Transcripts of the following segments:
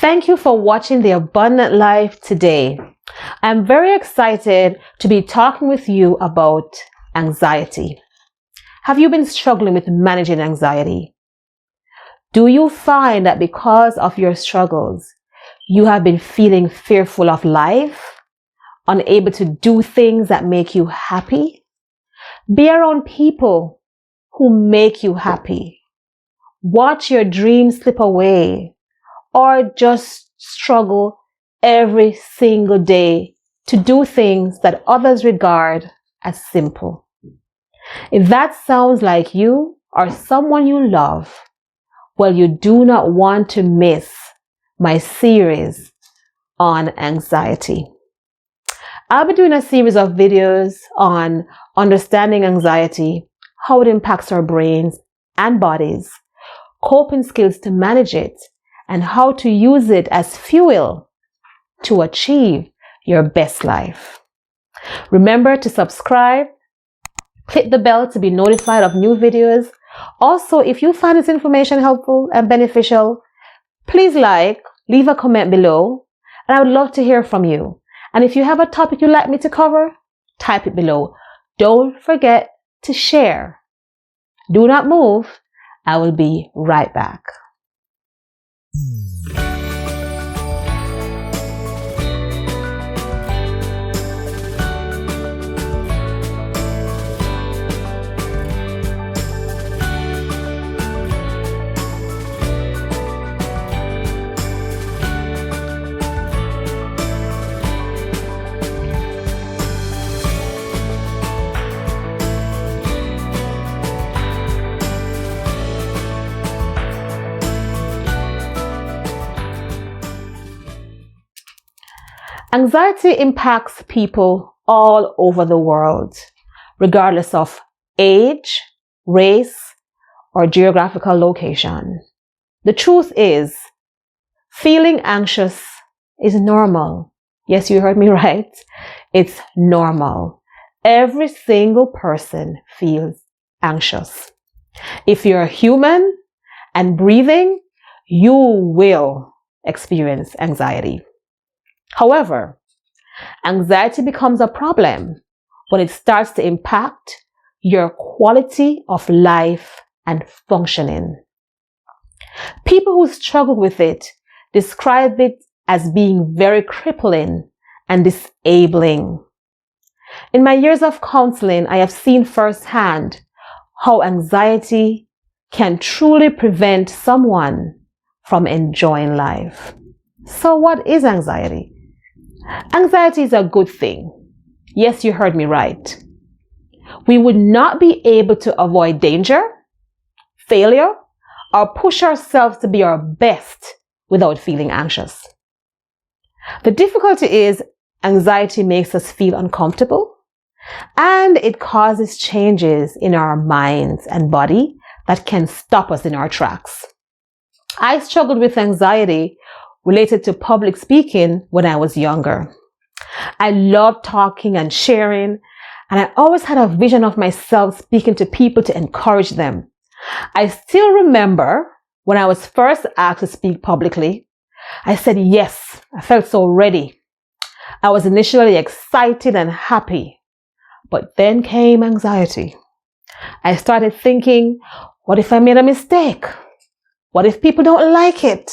Thank you for watching The Abundant Life today. I'm very excited to be talking with you about anxiety. Have you been struggling with managing anxiety? Do you find that because of your struggles, you have been feeling fearful of life, unable to do things that make you happy? Be around people who make you happy. Watch your dreams slip away, or just struggle every single day to do things that others regard as simple. If that sounds like you or someone you love, well, you do not want to miss my series on anxiety. I'll be doing a series of videos on understanding anxiety, how it impacts our brains and bodies, coping skills to manage it, and how to use it as fuel to achieve your best life. Remember to subscribe, click the bell to be notified of new videos. Also, if you find this information helpful and beneficial, please leave a comment below, and I would love to hear from you. And if you have a topic you'd like me to cover, type it below. Don't forget to share. Do not move. I will be right back. Anxiety impacts people all over the world, regardless of age, race, or geographical location. The truth is, feeling anxious is normal. Yes, you heard me right. It's normal. Every single person feels anxious. If you're human and breathing, you will experience anxiety. However, anxiety becomes a problem when it starts to impact your quality of life and functioning. People who struggle with it describe it as being very crippling and disabling. In my years of counseling, I have seen firsthand how anxiety can truly prevent someone from enjoying life. So what is anxiety? Anxiety is a good thing. Yes, you heard me right. We would not be able to avoid danger, failure, or push ourselves to be our best without feeling anxious. The difficulty is anxiety makes us feel uncomfortable, and it causes changes in our minds and body that can stop us in our tracks. I struggled with anxiety related to public speaking when I was younger. I loved talking and sharing, and I always had a vision of myself speaking to people to encourage them. I still remember when I was first asked to speak publicly, I said yes. I felt so ready. I was initially excited and happy, but then came anxiety. I started thinking, what if I made a mistake? What if people don't like it?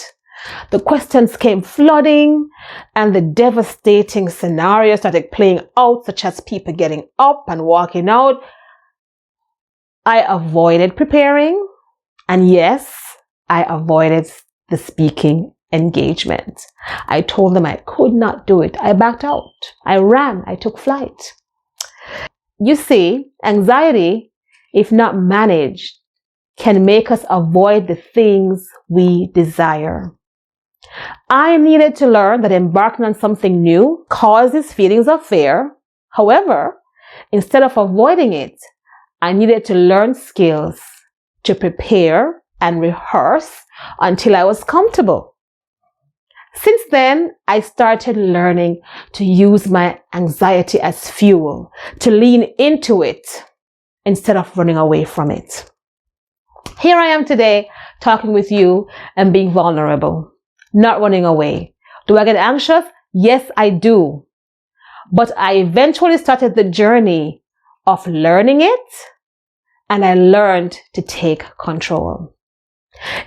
The questions came flooding, and the devastating scenarios started playing out, such as people getting up and walking out. I avoided preparing, and yes, I avoided the speaking engagement. I told them I could not do it. I backed out. I ran. I took flight. You see, anxiety, if not managed, can make us avoid the things we desire. I needed to learn that embarking on something new causes feelings of fear. However, instead of avoiding it, I needed to learn skills to prepare and rehearse until I was comfortable. Since then, I started learning to use my anxiety as fuel, to lean into it instead of running away from it. Here I am today talking with you and being vulnerable. not running away. Do I get anxious? Yes, I do. But I eventually started the journey of learning it, and I learned to take control.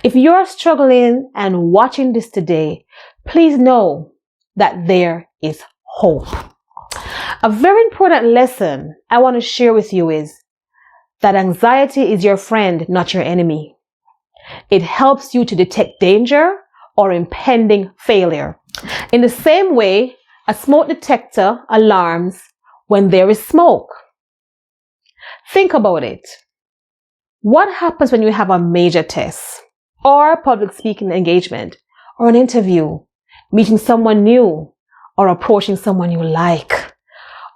If you're struggling and watching this today, please know that there is hope. A very important lesson I want to share with you is that anxiety is your friend, not your enemy. It helps you to detect danger or impending failure. In the same way, a smoke detector alarms when there is smoke. Think about it. What happens when you have a major test or public speaking engagement or an interview, meeting someone new or approaching someone you like,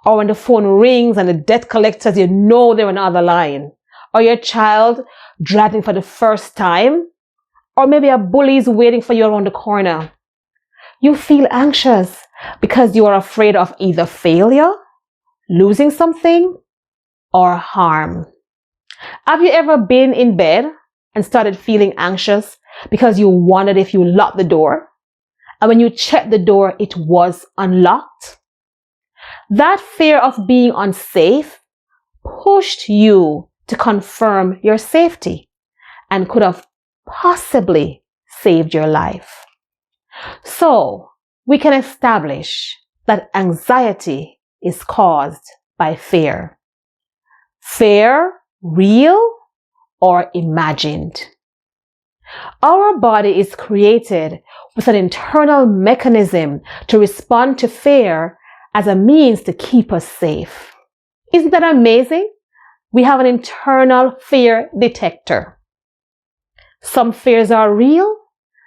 or when the phone rings and the debt collectors, you know they're on the other line, or your child driving for the first time, or maybe a bully is waiting for you around the corner. You feel anxious because you are afraid of either failure, losing something, or harm. Have you ever been in bed and started feeling anxious because you wondered if you locked the door, and when you checked the door, it was unlocked? That fear of being unsafe pushed you to confirm your safety and could have possibly saved your life. So, we can establish that anxiety is caused by fear. Fear, real or imagined? Our body is created with an internal mechanism to respond to fear as a means to keep us safe. Isn't that amazing? We have an internal fear detector. Some fears are real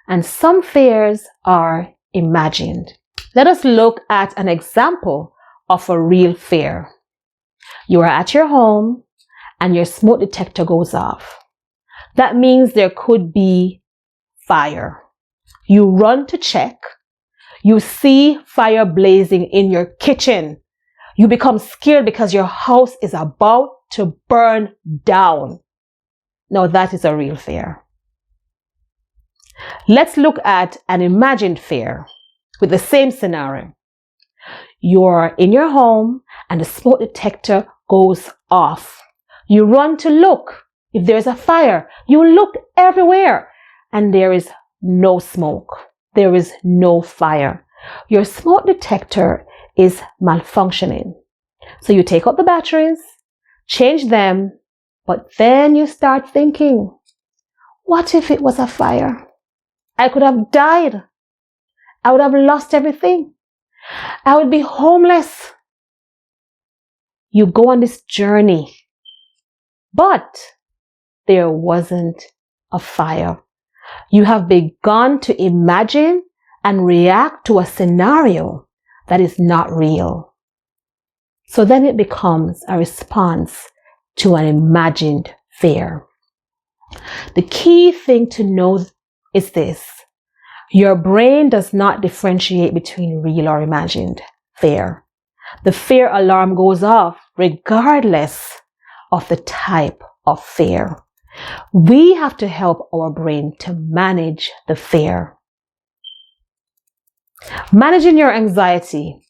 and some fears are imagined. Let us look at an example of a real fear. You are at your home and your smoke detector goes off. That means there could be fire. You run to check. You see fire blazing in your kitchen. You become scared because your house is about to burn down. Now that is a real fear. Let's look at an imagined fear with the same scenario. You're in your home and the smoke detector goes off. You run to look if there's a fire. You look everywhere and there is no smoke. There is no fire. Your smoke detector is malfunctioning. So you take out the batteries, change them, but then you start thinking, what if it was a fire? I could have died. I would have lost everything. I would be homeless. You go on this journey, but there wasn't a fire. You have begun to imagine and react to a scenario that is not real. So then it becomes a response to an imagined fear. The key thing to know is this: your brain does not differentiate between real or imagined fear. The fear alarm goes off regardless of the type of fear. We have to help our brain to manage the fear. Managing your anxiety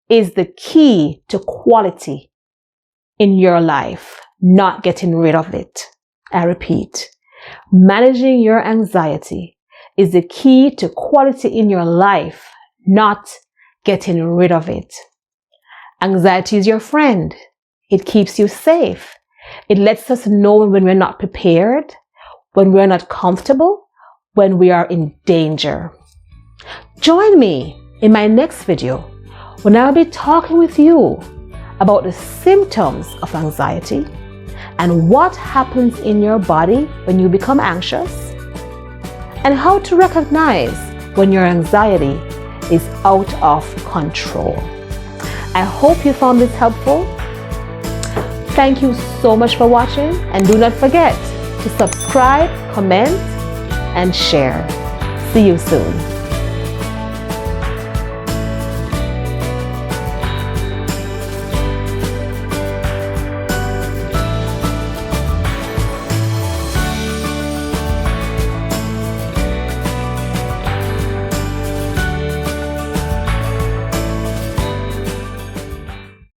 is the key to quality in your life, not getting rid of it. I repeat, managing your anxiety is the key to quality in your life, not getting rid of it. Anxiety is your friend. It keeps you safe. It lets us know when we're not prepared, when we're not comfortable, when we are in danger. Join me in my next video when I'll be talking with you about the symptoms of anxiety and what happens in your body when you become anxious, and how to recognize when your anxiety is out of control. I hope you found this helpful. Thank you so much for watching, and do not forget to subscribe, comment, and share. See you soon.